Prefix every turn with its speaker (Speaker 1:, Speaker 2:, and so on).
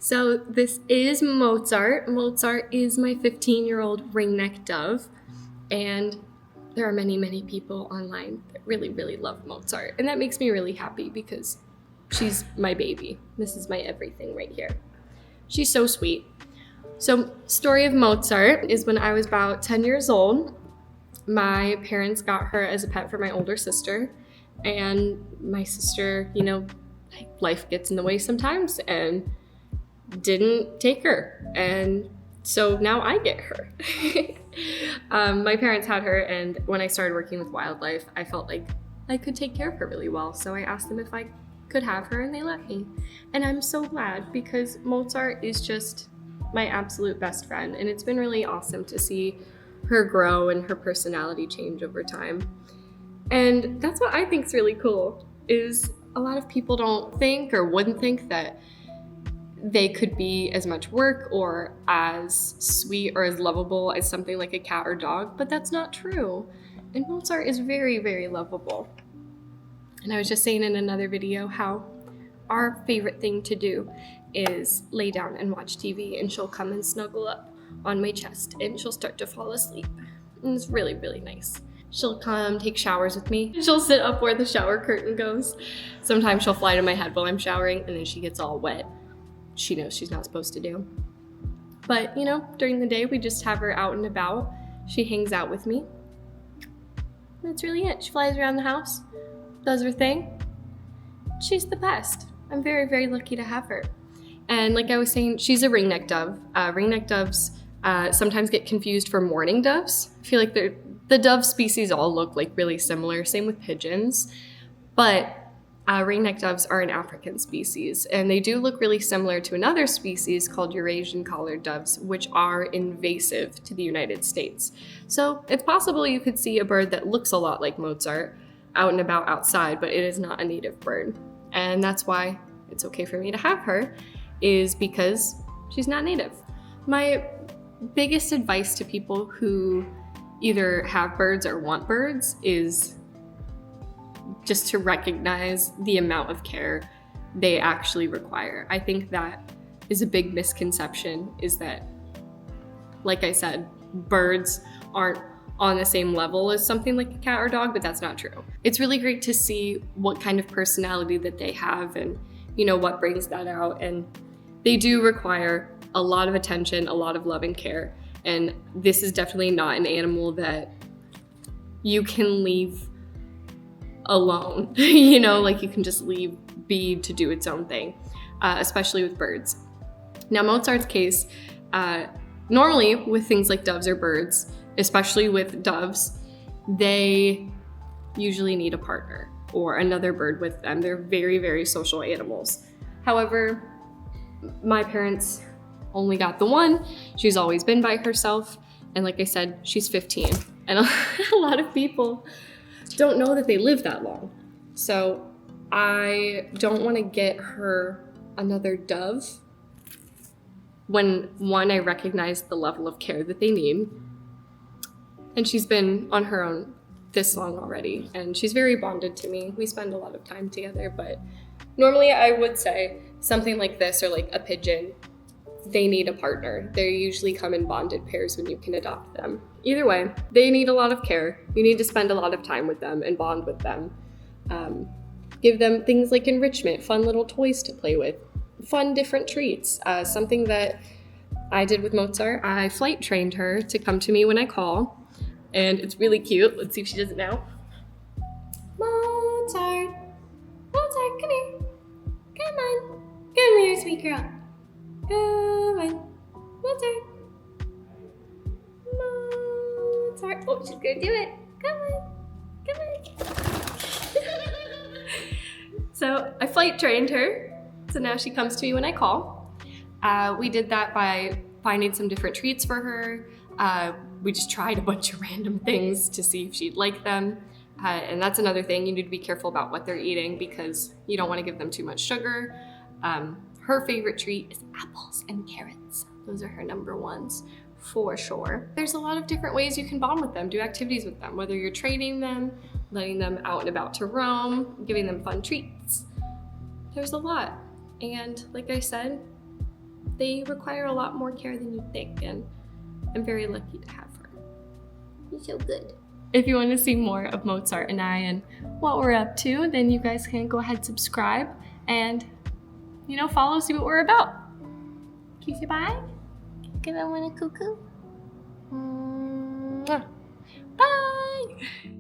Speaker 1: So this is Mozart. Mozart is my 15-year-old ringneck dove, and there are many, many people online that really, really love Mozart, and that makes me really happy because she's my baby. This is my everything right here. She's so sweet. So, story of Mozart is when I was about 10 years old, my parents got her as a pet for my older sister, and my sister, life gets in the way sometimes, and didn't take her, and so now I get her. My parents had her, and when I started working with wildlife, I felt like I could take care of her really well, so I asked them if I could have her, and they let me. And I'm so glad, because Mozart is just my absolute best friend, and it's been really awesome to see her grow and her personality change over time. And that's what I think is really cool, is a lot of people don't think or wouldn't think that they could be as much work or as sweet or as lovable as something like a cat or dog, but that's not true. And Mozart is very, very lovable. And I was just saying in another video how our favorite thing to do is lay down and watch TV, and she'll come and snuggle up on my chest and she'll start to fall asleep. And it's really, really nice. She'll come take showers with me. She'll sit up where the shower curtain goes. Sometimes she'll fly to my head while I'm showering, and then she gets all wet. She knows she's not supposed to do. But, during the day, we just have her out and about. She hangs out with me. That's really it. She flies around the house, does her thing. She's the best. I'm very, very lucky to have her. And like I was saying, she's a ringneck dove. Ringneck doves sometimes get confused for mourning doves. I feel like the dove species all look like really similar. Same with pigeons. But ringneck doves are an African species, and they do look really similar to another species called Eurasian collared doves, which are invasive to the United States. So it's possible you could see a bird that looks a lot like Mozart out and about outside, but it is not a native bird. And that's why it's okay for me to have her, is because she's not native. My biggest advice to people who either have birds or want birds is just to recognize the amount of care they actually require. I think that is a big misconception, is that, like I said, birds aren't on the same level as something like a cat or dog, but that's not true. It's really great to see what kind of personality that they have and, what brings that out. And they do require a lot of attention, a lot of love and care. And this is definitely not an animal that you can leave alone, like you can just leave be to do its own thing, especially with birds. Now, Mozart's case, normally with things like doves or birds, especially with doves, they usually need a partner or another bird with them. They're very, very social animals. However, my parents only got the one. She's always been by herself. And like I said, she's 15. And a lot of people don't know that they live that long. So I don't want to get her another dove when, one, I recognize the level of care that they need. And she's been on her own this long already, and she's very bonded to me. We spend a lot of time together, but normally I would say something like this, or like a pigeon, they need a partner. They usually come in bonded pairs when you can adopt them. Either way, they need a lot of care. You need to spend a lot of time with them and bond with them. Give them things like enrichment, fun little toys to play with, fun different treats. Something that I did with Mozart, I flight trained her to come to me when I call, and it's really cute. Let's see if she does it now. Mozart, Mozart, come here. Come on. Come here, sweet girl. Come on. Mozart. Mozart. Oh, she's gonna do it. Come on. Come on. So I flight trained her. So now she comes to me when I call. We did that by finding some different treats for her. We just tried a bunch of random things to see if she'd like them. And that's another thing. You need to be careful about what they're eating, because you don't want to give them too much sugar. Her favorite treat is apples and carrots. Those are her number ones for sure. There's a lot of different ways you can bond with them, do activities with them, whether you're training them, letting them out and about to roam, giving them fun treats. There's a lot. And like I said, they require a lot more care than you think, and I'm very lucky to have her. You're so good. If you want to see more of Mozart and I and what we're up to, then you guys can go ahead, subscribe, and follow, see what we're about. Can you say bye? Give everyone a cuckoo. Bye.